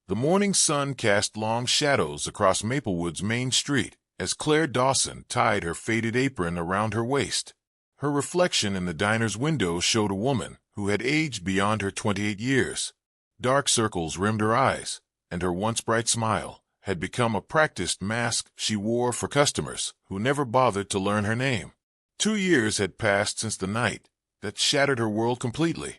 The morning sun cast long shadows across Maplewood's main street as Claire Dawson tied her faded apron around her waist. Her reflection in the diner's window showed a woman who had aged beyond her 28 years. Dark circles rimmed her eyes, and her once bright smile had become a practiced mask she wore for customers who never bothered to learn her name. 2 years had passed since the night that shattered her world completely.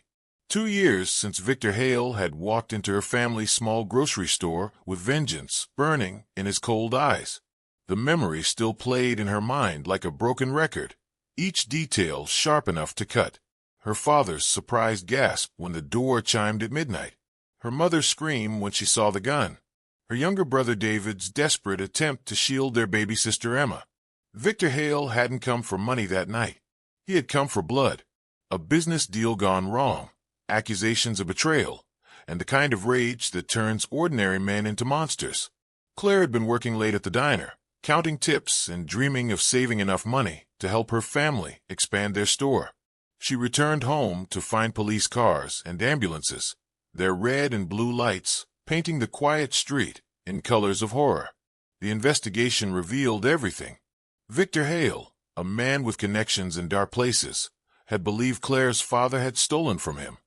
2 years since Victor Hale had walked into her family's small grocery store with vengeance burning in his cold eyes. The memory still played in her mind like a broken record, each detail sharp enough to cut. Her father's surprised gasp when the door chimed at midnight. Her mother's scream when she saw the gun. Her younger brother David's desperate attempt to shield their baby sister Emma. Victor Hale hadn't come for money that night. He had come for blood. A business deal gone wrong, accusations of betrayal, and the kind of rage that turns ordinary men into monsters. Claire had been working late at the diner, counting tips and dreaming of saving enough money to help her family expand their store. She returned home to find police cars and ambulances, their red and blue lights painting the quiet street in colors of horror. The investigation revealed everything. Victor Hale, a man with connections in dark places, had believed Claire's father had stolen from him.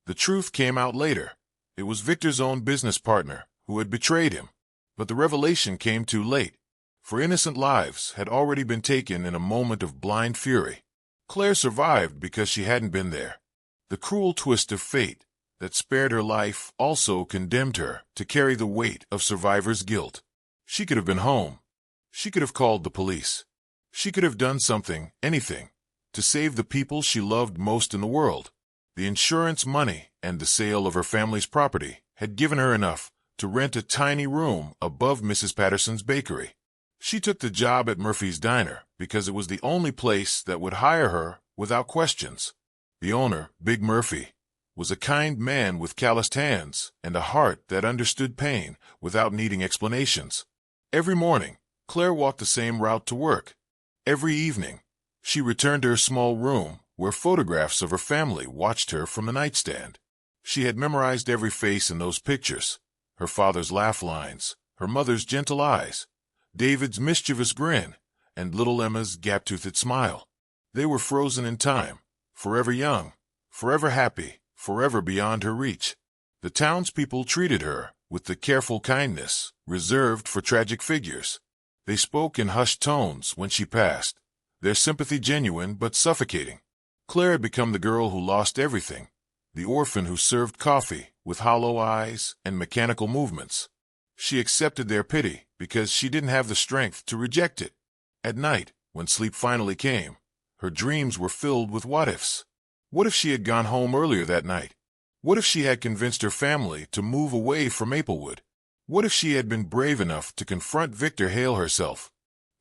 The truth came out later. It was Victor's own business partner who had betrayed him. But the revelation came too late, for innocent lives had already been taken in a moment of blind fury. Claire survived because she hadn't been there. The cruel twist of fate that spared her life also condemned her to carry the weight of survivor's guilt. She could have been home. She could have called the police. She could have done something, anything, to save the people she loved most in the world. The insurance money and the sale of her family's property had given her enough to rent a tiny room above Mrs. Patterson's bakery. She took the job at Murphy's Diner because it was the only place that would hire her without questions. The owner, Big Murphy, was a kind man with calloused hands and a heart that understood pain without needing explanations. Every morning, Claire walked the same route to work. Every evening, she returned to her small room where photographs of her family watched her from the nightstand. She had memorized every face in those pictures: her father's laugh lines, her mother's gentle eyes, David's mischievous grin, and little Emma's gap-toothed smile. They were frozen in time, forever young, forever happy, forever beyond her reach. The townspeople treated her with the careful kindness reserved for tragic figures. They spoke in hushed tones when she passed, their sympathy genuine but suffocating. Claire had become the girl who lost everything, the orphan who served coffee with hollow eyes and mechanical movements. She accepted their pity because she didn't have the strength to reject it. At night, when sleep finally came, her dreams were filled with what-ifs. What if she had gone home earlier that night? What if she had convinced her family to move away from Maplewood? What if she had been brave enough to confront Victor Hale herself?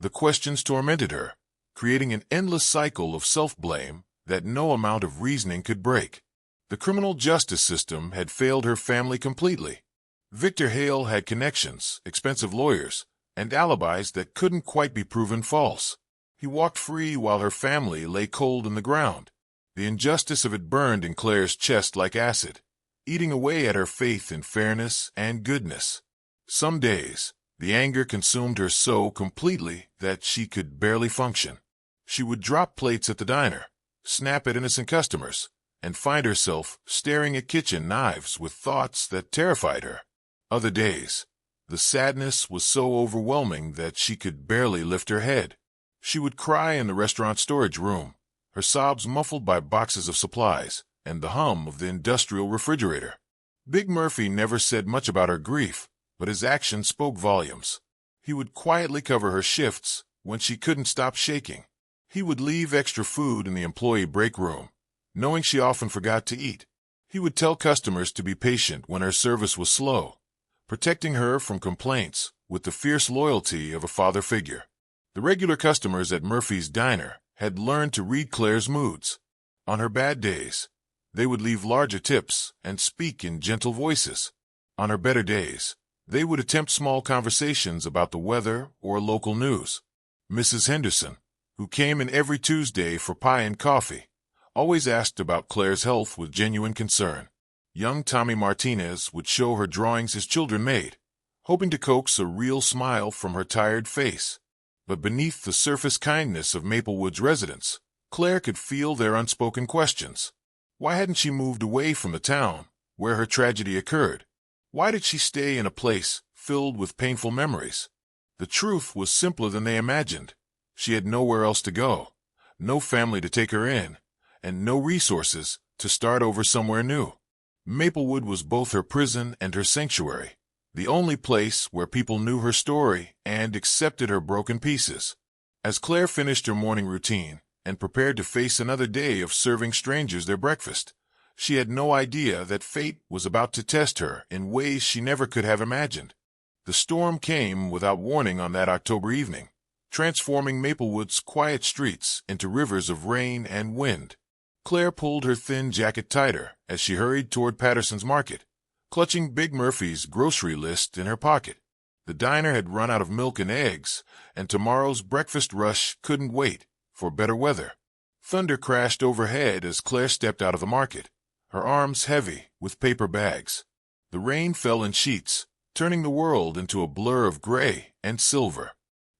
The questions tormented her, creating an endless cycle of self-blame that no amount of reasoning could break. The criminal justice system had failed her family completely. Victor Hale had connections, expensive lawyers, and alibis that couldn't quite be proven false. He walked free while her family lay cold in the ground. The injustice of it burned in Claire's chest like acid, eating away at her faith in fairness and goodness. Some days, the anger consumed her so completely that she could barely function. She would drop plates at the diner, snap at innocent customers, and find herself staring at kitchen knives with thoughts that terrified her. Other days, the sadness was so overwhelming that she could barely lift her head. She would cry in the restaurant storage room, her sobs muffled by boxes of supplies and the hum of the industrial refrigerator. Big Murphy never said much about her grief, but his actions spoke volumes. He would quietly cover her shifts when she couldn't stop shaking. He would leave extra food in the employee break room, knowing she often forgot to eat. He would tell customers to be patient when her service was slow, protecting her from complaints with the fierce loyalty of a father figure. The regular customers at Murphy's Diner had learned to read Claire's moods. On her bad days, they would leave larger tips and speak in gentle voices. On her better days, they would attempt small conversations about the weather or local news. Mrs. Henderson, who came in every Tuesday for pie and coffee, always asked about Claire's health with genuine concern. Young Tommy Martinez would show her drawings his children made, hoping to coax a real smile from her tired face. But beneath the surface kindness of Maplewood's residents, Claire could feel their unspoken questions. Why hadn't she moved away from the town where her tragedy occurred? Why did she stay in a place filled with painful memories? The truth was simpler than they imagined. She had nowhere else to go, no family to take her in, and no resources to start over somewhere new. Maplewood was both her prison and her sanctuary, the only place where people knew her story and accepted her broken pieces. As Claire finished her morning routine and prepared to face another day of serving strangers their breakfast, she had no idea that fate was about to test her in ways she never could have imagined. The storm came without warning on that October evening, transforming Maplewood's quiet streets into rivers of rain and wind. Claire pulled her thin jacket tighter as she hurried toward Patterson's Market, clutching Big Murphy's grocery list in her pocket. The diner had run out of milk and eggs, and tomorrow's breakfast rush couldn't wait for better weather. Thunder crashed overhead as Claire stepped out of the market, her arms heavy with paper bags. The rain fell in sheets, turning the world into a blur of gray and silver.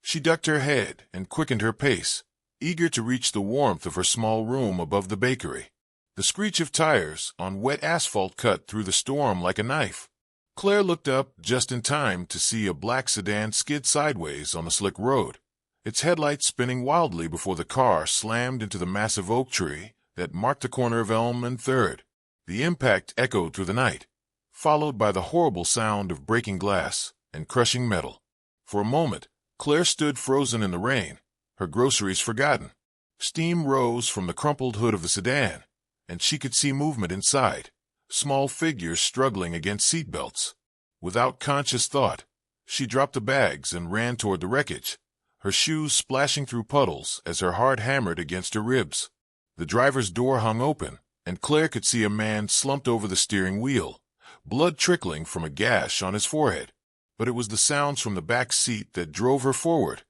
She ducked her head and quickened her pace, eager to reach the warmth of her small room above the bakery. The screech of tires on wet asphalt cut through the storm like a knife. Claire looked up just in time to see a black sedan skid sideways on the slick road, its headlights spinning wildly before the car slammed into the massive oak tree that marked the corner of Elm and 3rd. The impact echoed through the night, followed by the horrible sound of breaking glass and crushing metal. For a moment, Claire stood frozen in the rain, her groceries forgotten. Steam rose from the crumpled hood of the sedan, and she could see movement inside, small figures struggling against seatbelts. Without conscious thought, she dropped the bags and ran toward the wreckage, her shoes splashing through puddles as her heart hammered against her ribs. The driver's door hung open, and Claire could see a man slumped over the steering wheel, blood trickling from a gash on his forehead. But it was the sounds from the back seat that drove her forward,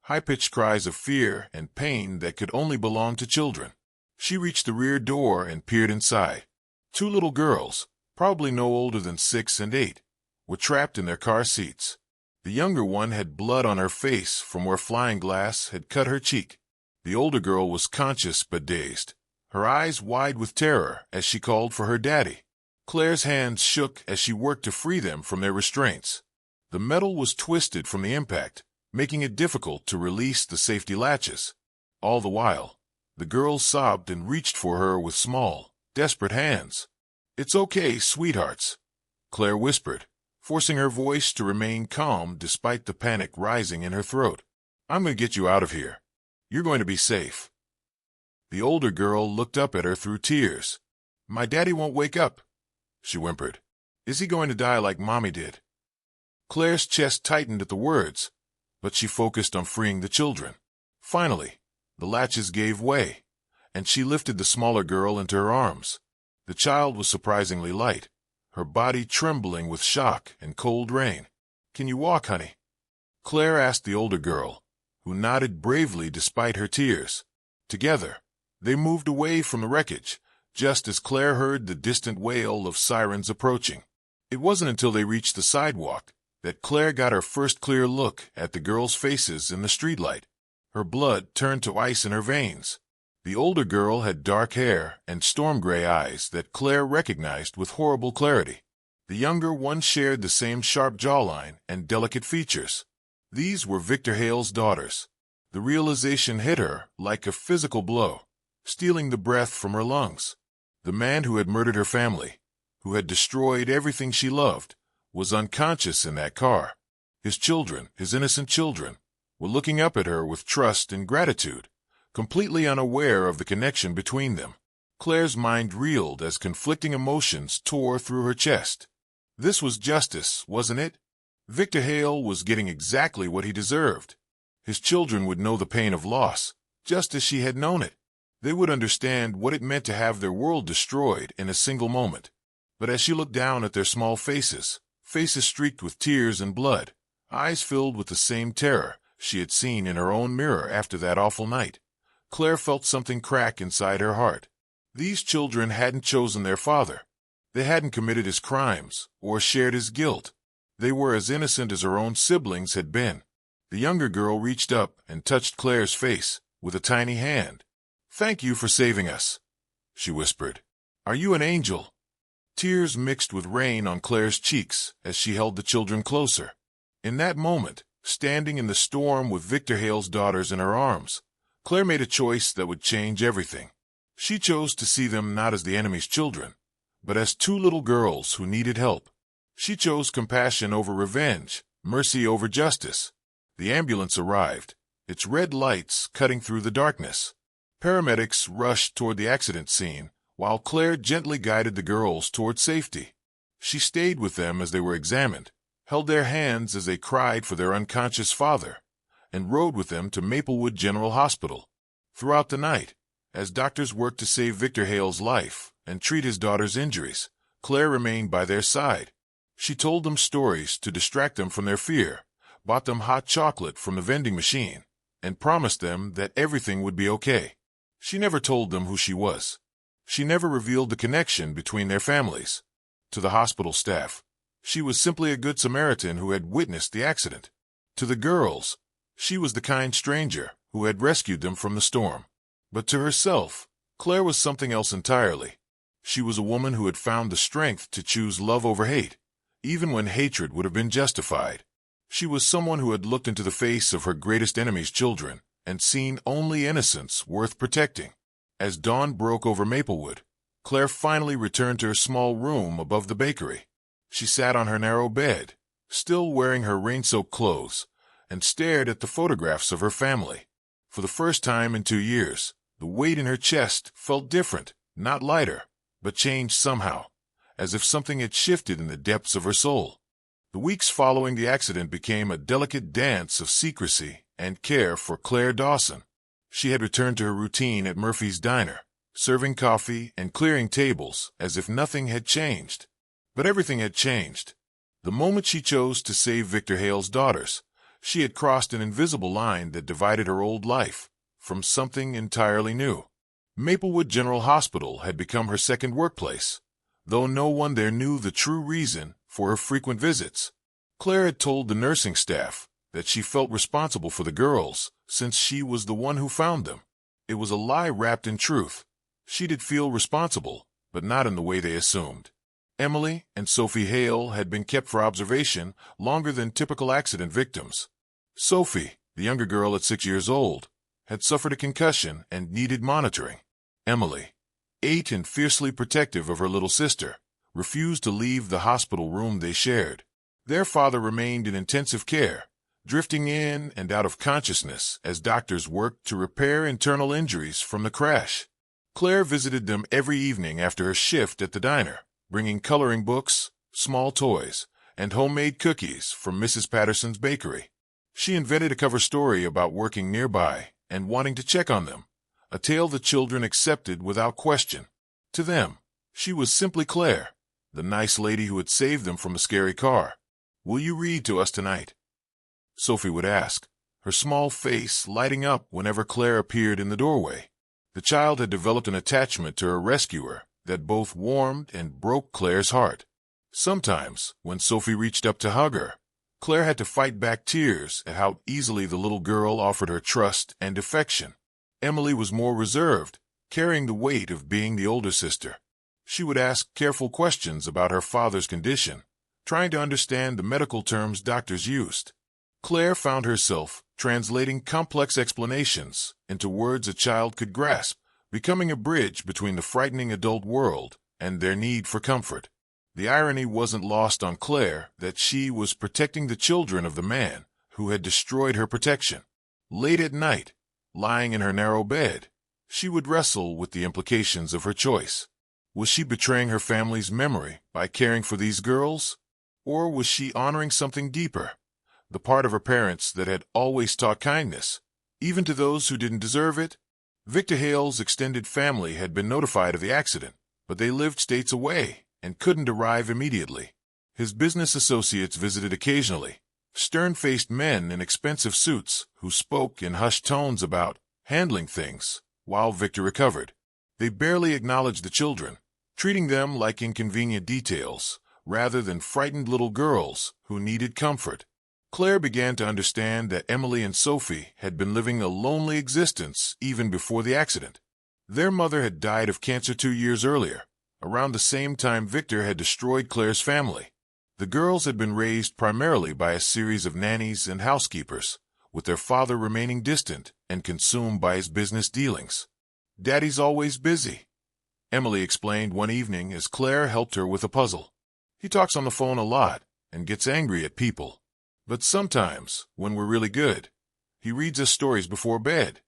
high-pitched cries of fear and pain that could only belong to children. She reached the rear door and peered inside. 2 little girls, probably no older than 6 and 8, were trapped in their car seats. The younger one had blood on her face from where flying glass had cut her cheek. The older girl was conscious but dazed, her eyes wide with terror as she called for her daddy. Claire's hands shook as she worked to free them from their restraints. The metal was twisted from the impact, making it difficult to release the safety latches. All the while, the girls sobbed and reached for her with small, desperate hands. "It's okay, sweethearts," Claire whispered, forcing her voice to remain calm despite the panic rising in her throat. "I'm going to get you out of here. You're going to be safe." The older girl looked up at her through tears. "My daddy won't wake up," she whimpered. "Is he going to die like Mommy did?" Claire's chest tightened at the words, but she focused on freeing the children. Finally, the latches gave way, and she lifted the smaller girl into her arms. The child was surprisingly light, her body trembling with shock and cold rain. "Can you walk, honey?" Claire asked the older girl, who nodded bravely despite her tears. Together, they moved away from the wreckage, just as Claire heard the distant wail of sirens approaching. It wasn't until they reached the sidewalk that Claire got her first clear look at the girls' faces in the streetlight. Her blood turned to ice in her veins. The older girl had dark hair and storm-gray eyes that Claire recognized with horrible clarity. The younger one shared the same sharp jawline and delicate features. These were Victor Hale's daughters. The realization hit her like a physical blow, stealing the breath from her lungs. The man who had murdered her family, who had destroyed everything she loved, was unconscious in that car. His children, his innocent children, were looking up at her with trust and gratitude, completely unaware of the connection between them. Claire's mind reeled as conflicting emotions tore through her chest. This was justice, wasn't it? Victor Hale was getting exactly what he deserved. His children would know the pain of loss, just as she had known it. They would understand what it meant to have their world destroyed in a single moment. But as she looked down at their small faces, faces streaked with tears and blood, eyes filled with the same terror she had seen in her own mirror after that awful night, Claire felt something crack inside her heart. These children hadn't chosen their father. They hadn't committed his crimes or shared his guilt. They were as innocent as her own siblings had been. The younger girl reached up and touched Claire's face with a tiny hand. "Thank you for saving us," she whispered. "Are you an angel?" Tears mixed with rain on Claire's cheeks as she held the children closer. In that moment, standing in the storm with Victor Hale's daughters in her arms, Claire made a choice that would change everything. She chose to see them not as the enemy's children, but as two little girls who needed help. She chose compassion over revenge, mercy over justice. The ambulance arrived, its red lights cutting through the darkness. Paramedics rushed toward the accident scene, while Claire gently guided the girls toward safety. She stayed with them as they were examined, held their hands as they cried for their unconscious father, and rode with them to Maplewood General Hospital. Throughout the night, as doctors worked to save Victor Hale's life and treat his daughter's injuries, Claire remained by their side. She told them stories to distract them from their fear, bought them hot chocolate from the vending machine, and promised them that everything would be okay. She never told them who she was. She never revealed the connection between their families. To the hospital staff, she was simply a good Samaritan who had witnessed the accident. To the girls, she was the kind stranger who had rescued them from the storm. But to herself, Claire was something else entirely. She was a woman who had found the strength to choose love over hate, even when hatred would have been justified. She was someone who had looked into the face of her greatest enemy's children and seen only innocence worth protecting. As dawn broke over Maplewood, Claire finally returned to her small room above the bakery. She sat on her narrow bed, still wearing her rain-soaked clothes, and stared at the photographs of her family. For the first time in 2 years, the weight in her chest felt different, not lighter, but changed somehow, as if something had shifted in the depths of her soul. The weeks following the accident became a delicate dance of secrecy and care for Claire Dawson. She had returned to her routine at Murphy's Diner, serving coffee and clearing tables as if nothing had changed. But everything had changed. The moment she chose to save Victor Hale's daughters, she had crossed an invisible line that divided her old life from something entirely new. Maplewood General Hospital had become her second workplace, though no one there knew the true reason for her frequent visits. Claire had told the nursing staff that she felt responsible for the girls since she was the one who found them. It was a lie wrapped in truth. She did feel responsible, but not in the way they assumed. Emily and Sophie Hale had been kept for observation longer than typical accident victims. Sophie, the younger girl at 6 years old, had suffered a concussion and needed monitoring. Emily, 8 and fiercely protective of her little sister, refused to leave the hospital room they shared. Their father remained in intensive care, drifting in and out of consciousness as doctors worked to repair internal injuries from the crash. Claire visited them every evening after her shift at the diner, bringing coloring books, small toys, and homemade cookies from Mrs. Patterson's bakery. She invented a cover story about working nearby and wanting to check on them, a tale the children accepted without question. To them, she was simply Claire, the nice lady who had saved them from a scary car. "Will you read to us tonight?" Sophie would ask, her small face lighting up whenever Claire appeared in the doorway. The child had developed an attachment to her rescuer that both warmed and broke Claire's heart. Sometimes, when Sophie reached up to hug her, Claire had to fight back tears at how easily the little girl offered her trust and affection. Emily was more reserved, carrying the weight of being the older sister. She would ask careful questions about her father's condition, trying to understand the medical terms doctors used. Claire found herself translating complex explanations into words a child could grasp, becoming a bridge between the frightening adult world and their need for comfort. The irony wasn't lost on Claire that she was protecting the children of the man who had destroyed her protection. Late at night, lying in her narrow bed, she would wrestle with the implications of her choice. Was she betraying her family's memory by caring for these girls? Or was she honoring something deeper, the part of her parents that had always taught kindness, even to those who didn't deserve it? Victor Hale's extended family had been notified of the accident, but they lived states away and couldn't arrive immediately. His business associates visited occasionally, stern-faced men in expensive suits who spoke in hushed tones about handling things while Victor recovered. They barely acknowledged the children, treating them like inconvenient details, rather than frightened little girls who needed comfort. Claire began to understand that Emily and Sophie had been living a lonely existence even before the accident. Their mother had died of cancer 2 years earlier, around the same time Victor had destroyed Claire's family. The girls had been raised primarily by a series of nannies and housekeepers, with their father remaining distant and consumed by his business dealings. "Daddy's always busy," Emily explained one evening as Claire helped her with a puzzle. "He talks on the phone a lot and gets angry at people. But sometimes, when we're really good, he reads us stories before bed."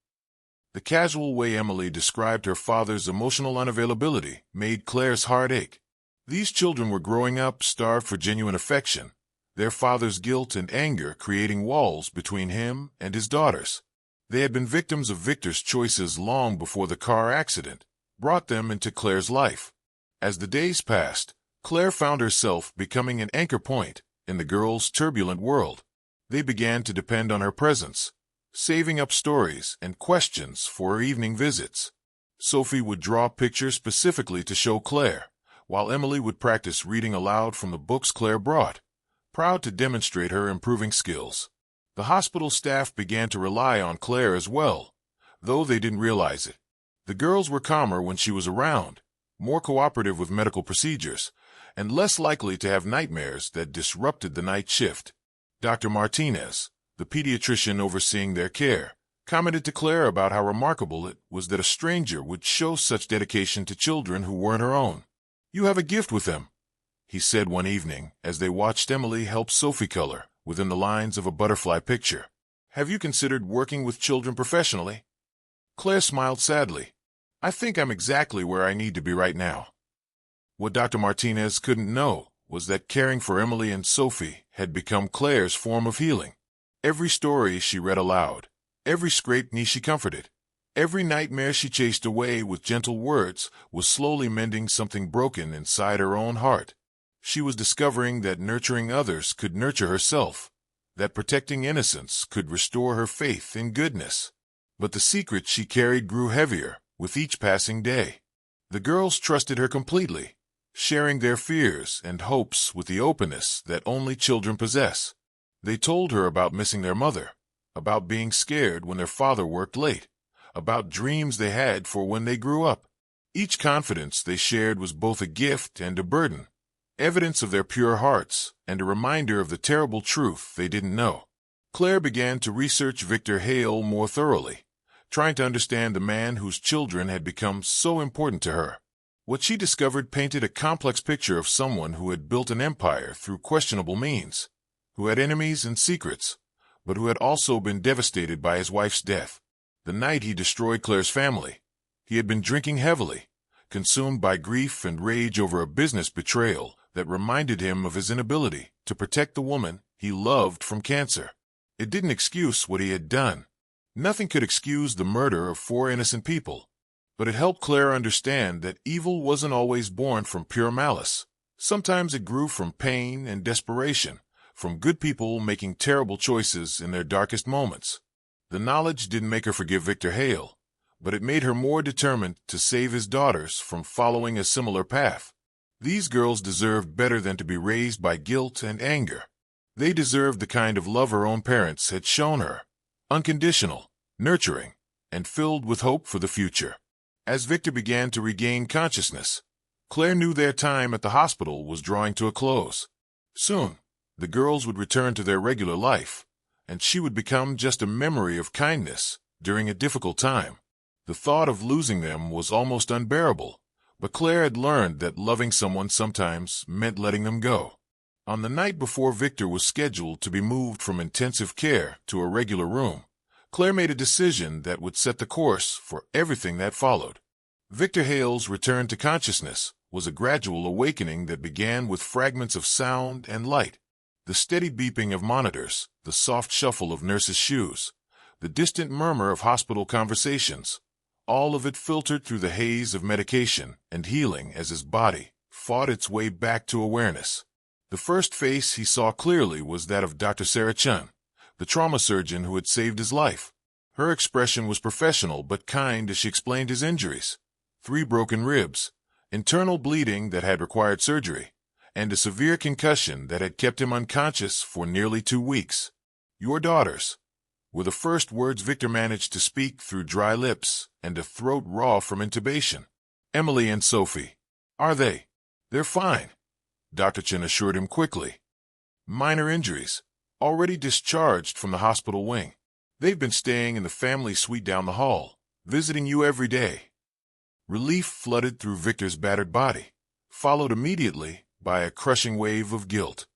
The casual way Emily described her father's emotional unavailability made Claire's heart ache. These children were growing up starved for genuine affection, their father's guilt and anger creating walls between him and his daughters. They had been victims of Victor's choices long before the car accident brought them into Claire's life. As the days passed, Claire found herself becoming an anchor point in the girls' turbulent world. They began to depend on her presence, saving up stories and questions for her evening visits. Sophie would draw pictures specifically to show Claire, while Emily would practice reading aloud from the books Claire brought, proud to demonstrate her improving skills. The hospital staff began to rely on Claire as well, though they didn't realize it. The girls were calmer when she was around, more cooperative with medical procedures, and less likely to have nightmares that disrupted the night shift. Dr. Martinez, the pediatrician overseeing their care, commented to Claire about how remarkable it was that a stranger would show such dedication to children who weren't her own. "You have a gift with them," he said one evening as they watched Emily help Sophie color within the lines of a butterfly picture. "Have you considered working with children professionally?" Claire smiled sadly. "I think I'm exactly where I need to be right now." What Dr. Martinez couldn't know was that caring for Emily and Sophie had become Claire's form of healing. Every story she read aloud, every scraped knee she comforted, every nightmare she chased away with gentle words was slowly mending something broken inside her own heart. She was discovering that nurturing others could nurture herself, that protecting innocence could restore her faith in goodness. But the secret she carried grew heavier with each passing day. The girls trusted her completely, sharing their fears and hopes with the openness that only children possess. They told her about missing their mother, about being scared when their father worked late, about dreams they had for when they grew up. Each confidence they shared was both a gift and a burden, evidence of their pure hearts and a reminder of the terrible truth they didn't know. Claire began to research Victor Hale more thoroughly, trying to understand the man whose children had become so important to her. What she discovered painted a complex picture of someone who had built an empire through questionable means, who had enemies and secrets, but who had also been devastated by his wife's death. The night he destroyed Claire's family, he had been drinking heavily, consumed by grief and rage over a business betrayal that reminded him of his inability to protect the woman he loved from cancer. It didn't excuse what he had done. Nothing could excuse the murder of 4 innocent people. But it helped Claire understand that evil wasn't always born from pure malice. Sometimes it grew from pain and desperation, from good people making terrible choices in their darkest moments. The knowledge didn't make her forgive Victor Hale, but it made her more determined to save his daughters from following a similar path. These girls deserved better than to be raised by guilt and anger. They deserved the kind of love her own parents had shown her, unconditional, nurturing, and filled with hope for the future. As Victor began to regain consciousness, Claire knew their time at the hospital was drawing to a close. Soon, the girls would return to their regular life, and she would become just a memory of kindness during a difficult time. The thought of losing them was almost unbearable, but Claire had learned that loving someone sometimes meant letting them go. On the night before Victor was scheduled to be moved from intensive care to a regular room, Claire made a decision that would set the course for everything that followed. Victor Hale's return to consciousness was a gradual awakening that began with fragments of sound and light. The steady beeping of monitors, the soft shuffle of nurses' shoes, the distant murmur of hospital conversations, all of it filtered through the haze of medication and healing as his body fought its way back to awareness. The first face he saw clearly was that of Dr. Sarah Chun, the trauma surgeon who had saved his life. Her expression was professional but kind as she explained his injuries: 3 broken ribs, internal bleeding that had required surgery, and a severe concussion that had kept him unconscious for nearly 2 weeks. "Your daughters," were the first words Victor managed to speak through dry lips and a throat raw from intubation. "Emily and Sophie. Are they?" "They're fine," Dr. Chen assured him quickly. "Minor injuries. Already discharged from the hospital wing. They've been staying in the family suite down the hall, visiting you every day." Relief flooded through Victor's battered body, followed immediately by a crushing wave of guilt.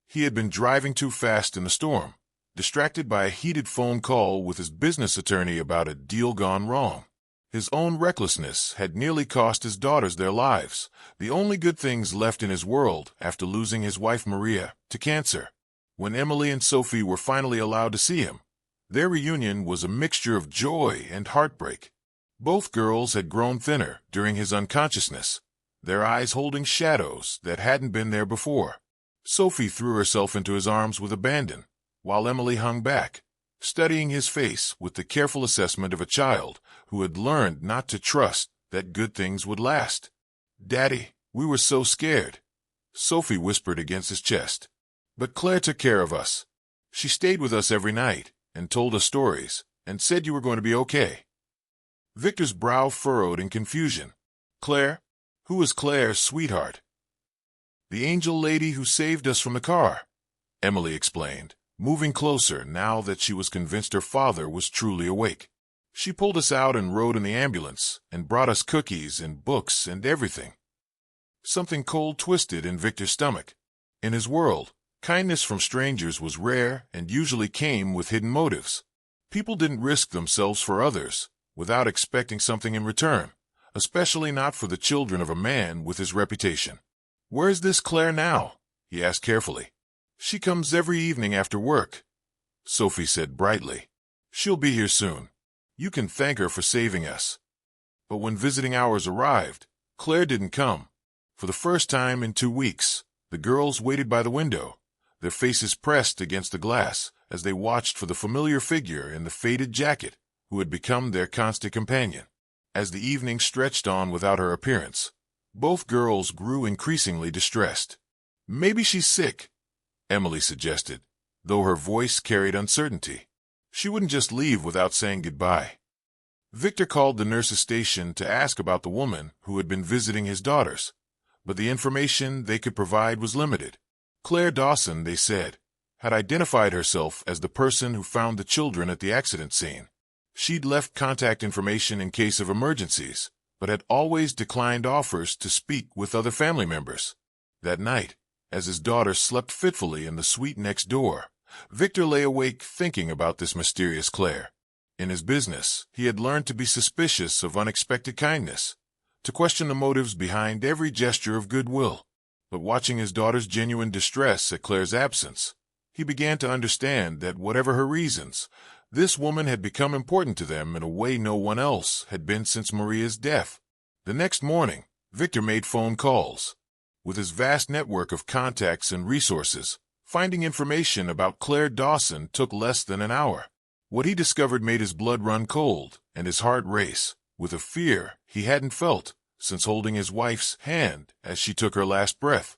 He had been driving too fast in the storm, distracted by a heated phone call with his business attorney about a deal gone wrong. His own recklessness had nearly cost his daughters their lives, the only good things left in his world after losing his wife Maria to cancer. When Emily and Sophie were finally allowed to see him, their reunion was a mixture of joy and heartbreak. Both girls had grown thinner during his unconsciousness, their eyes holding shadows that hadn't been there before. Sophie threw herself into his arms with abandon, while Emily hung back, studying his face with the careful assessment of a child who had learned not to trust that good things would last. "Daddy, we were so scared," Sophie whispered against his chest. "But Claire took care of us. She stayed with us every night and told us stories and said you were going to be okay." Victor's brow furrowed in confusion. "Claire? Who was Claire's sweetheart?" "The angel lady who saved us from the car," Emily explained, moving closer now that she was convinced her father was truly awake. "She pulled us out and rode in the ambulance and brought us cookies and books and everything." Something cold twisted in Victor's stomach. In his world, kindness from strangers was rare and usually came with hidden motives. People didn't risk themselves for others without expecting something in return, especially not for the children of a man with his reputation. "Where's this Claire now?" he asked carefully. "She comes every evening after work," Sophie said brightly. "She'll be here soon. You can thank her for saving us." But when visiting hours arrived, Claire didn't come. For the first time in 2 weeks, the girls waited by the window, their faces pressed against the glass as they watched for the familiar figure in the faded jacket who had become their constant companion. As the evening stretched on without her appearance, both girls grew increasingly distressed. "Maybe she's sick," Emily suggested, though her voice carried uncertainty. She wouldn't just leave without saying goodbye. Victor called the nurse's station to ask about the woman who had been visiting his daughters, but the information they could provide was limited. Claire Dawson, they said, had identified herself as the person who found the children at the accident scene. She'd left contact information in case of emergencies, but had always declined offers to speak with other family members. That night, as his daughter slept fitfully in the suite next door, Victor lay awake thinking about this mysterious Claire. In his business, he had learned to be suspicious of unexpected kindness, to question the motives behind every gesture of goodwill. But watching his daughter's genuine distress at Claire's absence, he began to understand that whatever her reasons, this woman had become important to them in a way no one else had been since Maria's death. The next morning, Victor made phone calls. With his vast network of contacts and resources, finding information about Claire Dawson took less than an hour. What he discovered made his blood run cold and his heart race, with a fear he hadn't felt since holding his wife's hand as she took her last breath.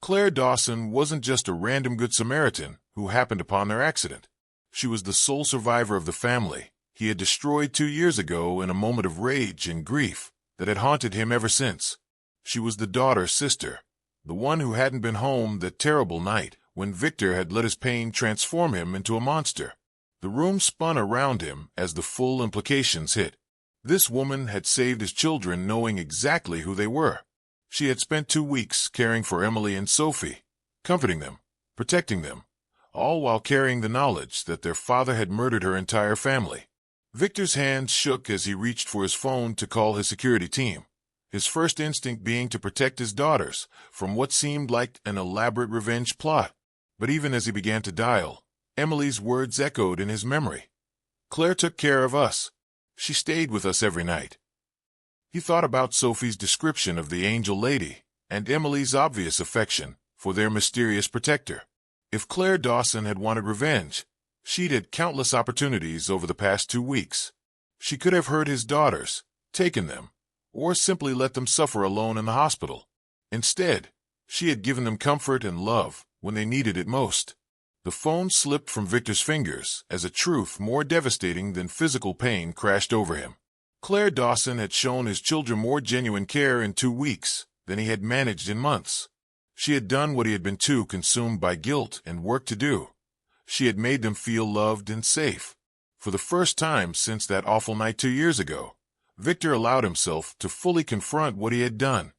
Claire Dawson wasn't just a random Good Samaritan who happened upon their accident. She was the sole survivor of the family he had destroyed 2 years ago in a moment of rage and grief that had haunted him ever since. She was the daughter's sister, the one who hadn't been home that terrible night when Victor had let his pain transform him into a monster. The room spun around him as the full implications hit. This woman had saved his children knowing exactly who they were. She had spent 2 weeks caring for Emily and Sophie, comforting them, protecting them, all while carrying the knowledge that their father had murdered her entire family. Victor's hands shook as he reached for his phone to call his security team, his first instinct being to protect his daughters from what seemed like an elaborate revenge plot. But even as he began to dial, Emily's words echoed in his memory. "Claire took care of us. She stayed with us every night." He thought about Sophie's description of the angel lady and Emily's obvious affection for their mysterious protector. If Claire Dawson had wanted revenge, she'd had countless opportunities over the past 2 weeks. She could have hurt his daughters, taken them, or simply let them suffer alone in the hospital. Instead, she had given them comfort and love when they needed it most. The phone slipped from Victor's fingers as a truth more devastating than physical pain crashed over him. Claire Dawson had shown his children more genuine care in 2 weeks than he had managed in months. She had done what he had been too consumed by guilt and work to do. She had made them feel loved and safe. For the first time since that awful night 2 years ago, Victor allowed himself to fully confront what he had done.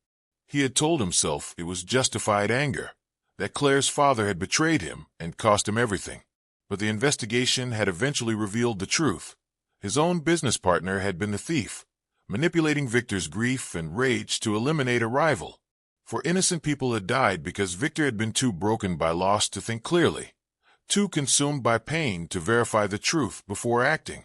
He had told himself it was justified anger, that Claire's father had betrayed him and cost him everything. But the investigation had eventually revealed the truth. His own business partner had been the thief, manipulating Victor's grief and rage to eliminate a rival. For innocent people had died because Victor had been too broken by loss to think clearly, too consumed by pain to verify the truth before acting.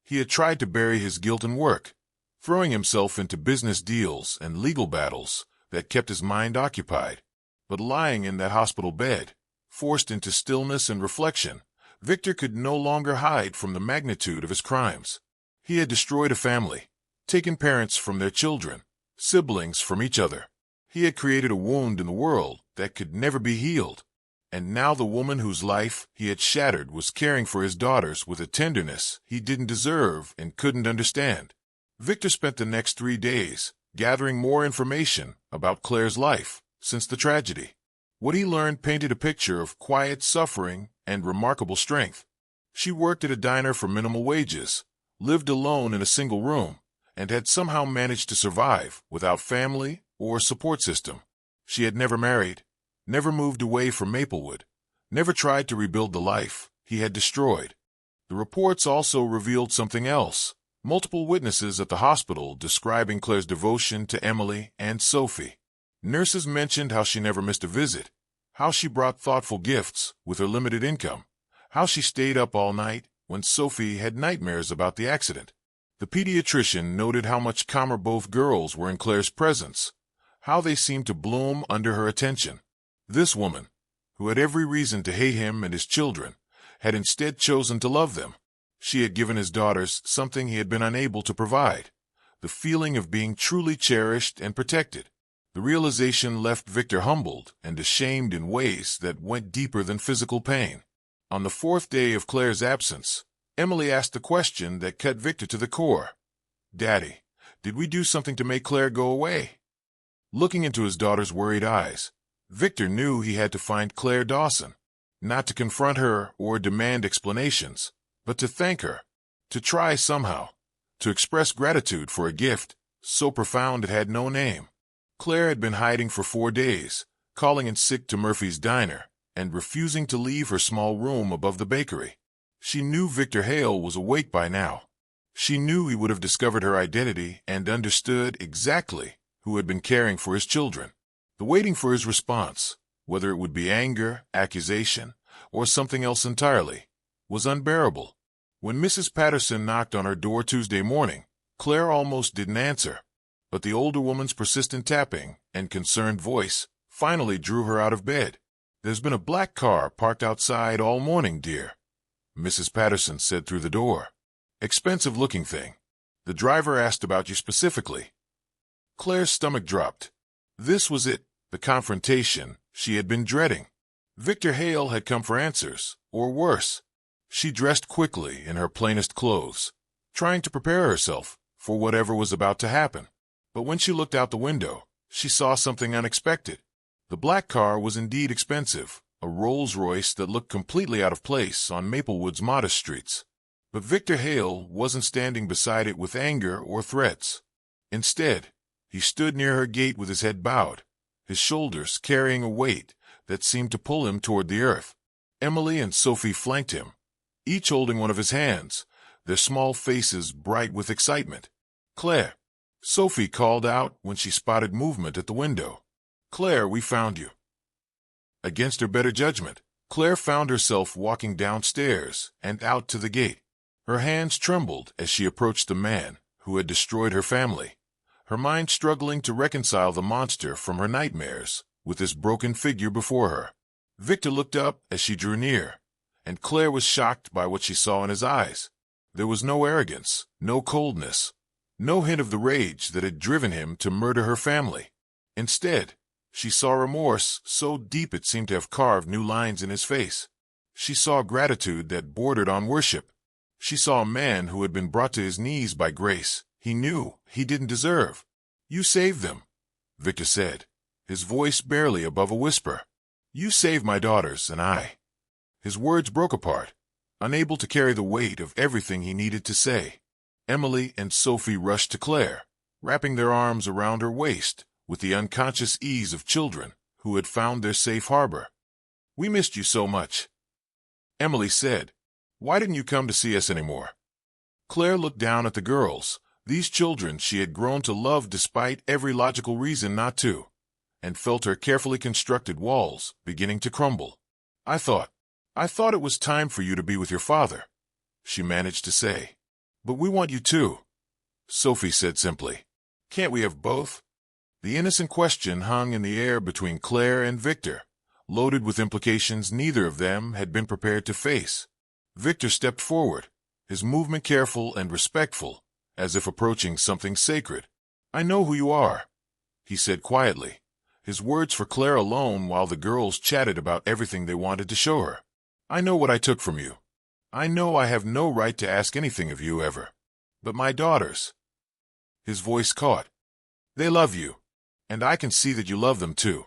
He had tried to bury his guilt in work, throwing himself into business deals and legal battles that kept his mind occupied. But lying in that hospital bed, forced into stillness and reflection, Victor could no longer hide from the magnitude of his crimes. He had destroyed a family, taken parents from their children, siblings from each other. He had created a wound in the world that could never be healed. And now the woman whose life he had shattered was caring for his daughters with a tenderness he didn't deserve and couldn't understand. Victor spent the next 3 days gathering more information about Claire's life since the tragedy. What he learned painted a picture of quiet suffering and remarkable strength. She worked at a diner for minimal wages, lived alone in a single room, and had somehow managed to survive without family or support system. She had never married, never moved away from Maplewood, never tried to rebuild the life he had destroyed. The reports also revealed something else. Multiple witnesses at the hospital describing Claire's devotion to Emily and Sophie. Nurses mentioned how she never missed a visit, how she brought thoughtful gifts with her limited income, how she stayed up all night when Sophie had nightmares about the accident. The pediatrician noted how much calmer both girls were in Claire's presence, how they seemed to bloom under her attention. This woman, who had every reason to hate him and his children, had instead chosen to love them. She had given his daughters something he had been unable to provide, the feeling of being truly cherished and protected. The realization left Victor humbled and ashamed in ways that went deeper than physical pain. On the 4th day of Claire's absence, Emily asked the question that cut Victor to the core. "Daddy, did we do something to make Claire go away?" Looking into his daughter's worried eyes, Victor knew he had to find Claire Dawson, not to confront her or demand explanations, but to thank her, to try somehow, to express gratitude for a gift so profound it had no name. Claire had been hiding for 4 days, calling in sick to Murphy's diner, and refusing to leave her small room above the bakery. She knew Victor Hale was awake by now. She knew he would have discovered her identity and understood exactly who had been caring for his children. The waiting for his response, whether it would be anger, accusation, or something else entirely, was unbearable. When Mrs. Patterson knocked on her door Tuesday morning, Claire almost didn't answer, but the older woman's persistent tapping and concerned voice finally drew her out of bed. "There's been a black car parked outside all morning, dear," Mrs. Patterson said through the door. "Expensive-looking thing. The driver asked about you specifically." Claire's stomach dropped. This was it, the confrontation she had been dreading. Victor Hale had come for answers, or worse. She dressed quickly in her plainest clothes, trying to prepare herself for whatever was about to happen. But when she looked out the window, she saw something unexpected. The black car was indeed expensive, a Rolls-Royce that looked completely out of place on Maplewood's modest streets. But Victor Hale wasn't standing beside it with anger or threats. Instead, he stood near her gate with his head bowed, his shoulders carrying a weight that seemed to pull him toward the earth. Emily and Sophie flanked him, each holding one of his hands, their small faces bright with excitement. "Claire," Sophie called out when she spotted movement at the window. "Claire, we found you." Against her better judgment, Claire found herself walking downstairs and out to the gate. Her hands trembled as she approached the man who had destroyed her family, her mind struggling to reconcile the monster from her nightmares with this broken figure before her. Victor looked up as she drew near, and Claire was shocked by what she saw in his eyes. There was no arrogance, no coldness, No hint of the rage that had driven him to murder her family. Instead, she saw remorse so deep it seemed to have carved new lines in his face. She saw gratitude that bordered on worship. She saw a man who had been brought to his knees by grace he knew he didn't deserve. "You saved them," Victor said, his voice barely above a whisper. "You saved my daughters and I." His words broke apart, unable to carry the weight of everything he needed to say. Emily and Sophie rushed to Claire, wrapping their arms around her waist with the unconscious ease of children who had found their safe harbor. "We missed you so much," Emily said. "Why didn't you come to see us anymore?" Claire looked down at the girls, these children she had grown to love despite every logical reason not to, and felt her carefully constructed walls beginning to crumble. I thought it was time for you to be with your father," she managed to say. "But we want you too," Sophie said simply. "Can't we have both?" The innocent question hung in the air between Claire and Victor, loaded with implications neither of them had been prepared to face. Victor stepped forward, his movement careful and respectful, as if approaching something sacred. "I know who you are," he said quietly, his words for Claire alone while the girls chatted about everything they wanted to show her. "I know what I took from you. I know I have no right to ask anything of you ever. But my daughters," his voice caught, "they love you, and I can see that you love them too."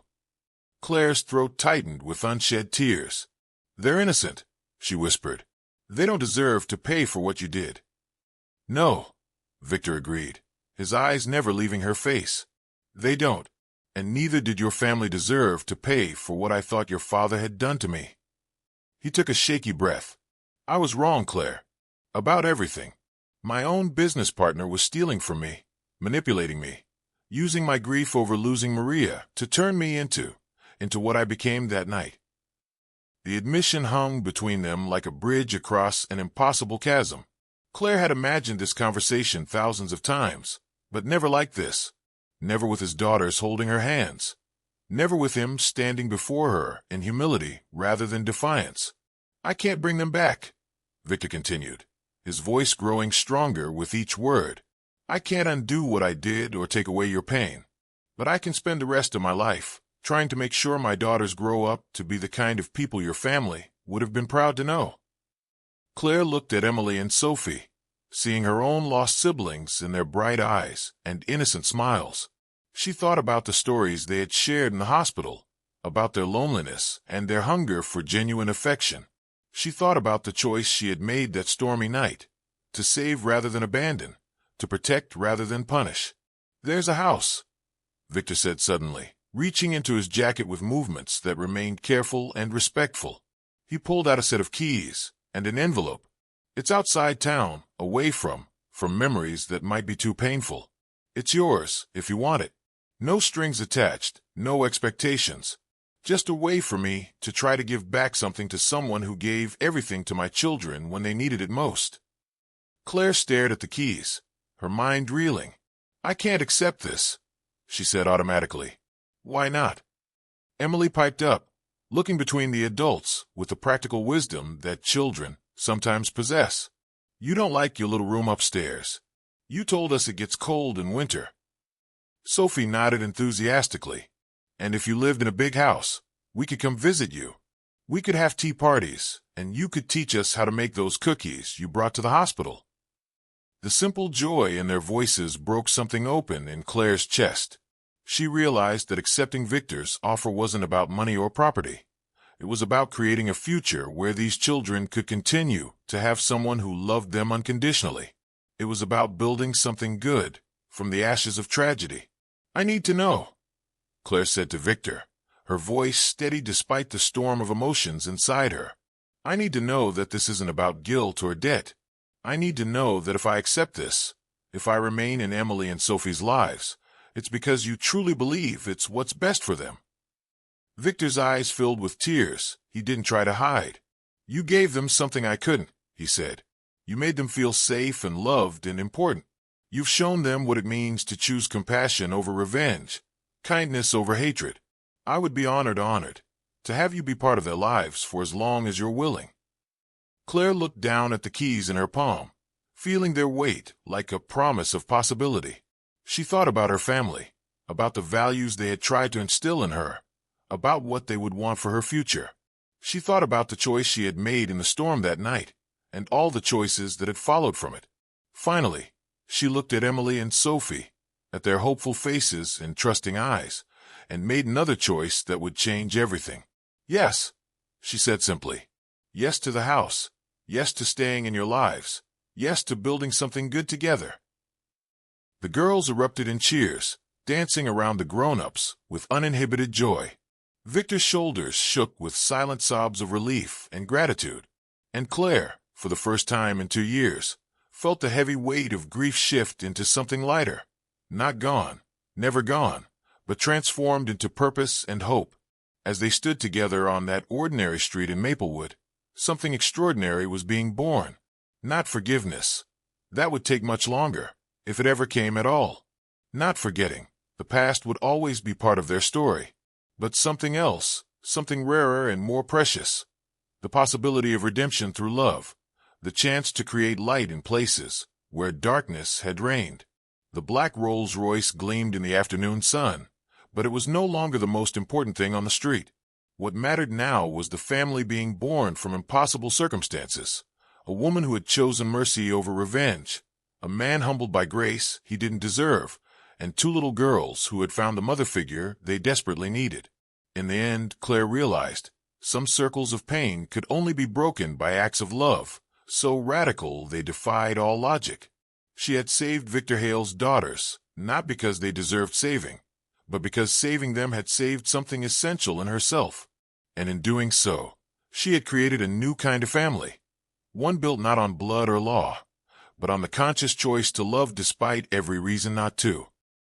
Claire's throat tightened with unshed tears. "They're innocent," she whispered. "They don't deserve to pay for what you did." "No," Victor agreed, his eyes never leaving her face. "They don't, and neither did your family deserve to pay for what I thought your father had done to me." He took a shaky breath. "I was wrong, Claire. About everything. My own business partner was stealing from me, manipulating me, using my grief over losing Maria to turn me into what I became that night." The admission hung between them like a bridge across an impossible chasm. Claire had imagined this conversation thousands of times, but never like this. Never with his daughters holding her hands. Never with him standing before her in humility rather than defiance. "I can't bring them back," Victor continued, his voice growing stronger with each word. "I can't undo what I did or take away your pain. But I can spend the rest of my life trying to make sure my daughters grow up to be the kind of people your family would have been proud to know." Claire looked at Emily and Sophie, seeing her own lost siblings in their bright eyes and innocent smiles. She thought about the stories they had shared in the hospital, about their loneliness and their hunger for genuine affection. She thought about the choice she had made that stormy night, to save rather than abandon, to protect rather than punish. "There's a house," Victor said suddenly, reaching into his jacket with movements that remained careful and respectful. He pulled out a set of keys and an envelope. "It's outside town, away from memories that might be too painful. It's yours, if you want it. No strings attached, no expectations. Just a way for me to try to give back something to someone who gave everything to my children when they needed it most." Claire stared at the keys, her mind reeling. "I can't accept this," she said automatically. "Why not?" Emily piped up, looking between the adults with the practical wisdom that children sometimes possess. "You don't like your little room upstairs. You told us it gets cold in winter." Sophie nodded enthusiastically. "And if you lived in a big house, we could come visit you. We could have tea parties, and you could teach us how to make those cookies you brought to the hospital." The simple joy in their voices broke something open in Claire's chest. She realized that accepting Victor's offer wasn't about money or property. It was about creating a future where these children could continue to have someone who loved them unconditionally. It was about building something good from the ashes of tragedy. "I need to know," Claire said to Victor, her voice steady despite the storm of emotions inside her. "I need to know that this isn't about guilt or debt. I need to know that if I accept this, if I remain in Emily and Sophie's lives, it's because you truly believe it's what's best for them." Victor's eyes filled with tears he didn't try to hide. "You gave them something I couldn't," he said. "You made them feel safe and loved and important. You've shown them what it means to choose compassion over revenge, kindness over hatred. I would be honored to have you be part of their lives for as long as you're willing." Claire looked down at the keys in her palm, feeling their weight like a promise of possibility. She thought about her family, about the values they had tried to instill in her, about what they would want for her future. She thought about the choice she had made in the storm that night, and all the choices that had followed from it. Finally, she looked at Emily and Sophie, at their hopeful faces and trusting eyes, and made another choice that would change everything. Yes, she said simply. Yes to the house. Yes to staying in your lives. Yes to building something good together. The girls erupted in cheers, dancing around the grown-ups with uninhibited joy. Victor's shoulders shook with silent sobs of relief and gratitude, and Claire, for the first time in 2 years, felt the heavy weight of grief shift into something lighter. Not gone, never gone, but transformed into purpose and hope. As they stood together on that ordinary street in Maplewood, something extraordinary was being born. Not forgiveness. That would take much longer, if it ever came at all. Not forgetting. The past would always be part of their story. But something else, something rarer and more precious. The possibility of redemption through love. The chance to create light in places where darkness had reigned. The black Rolls-Royce gleamed in the afternoon sun, but it was no longer the most important thing on the street. What mattered now was the family being born from impossible circumstances, a woman who had chosen mercy over revenge, a man humbled by grace he didn't deserve, and 2 little girls who had found the mother figure they desperately needed. In the end, Claire realized, some circles of pain could only be broken by acts of love, so radical they defied all logic. She had saved Victor Hale's daughters, not because they deserved saving, but because saving them had saved something essential in herself. And in doing so, she had created a new kind of family, one built not on blood or law, but on the conscious choice to love despite every reason not to.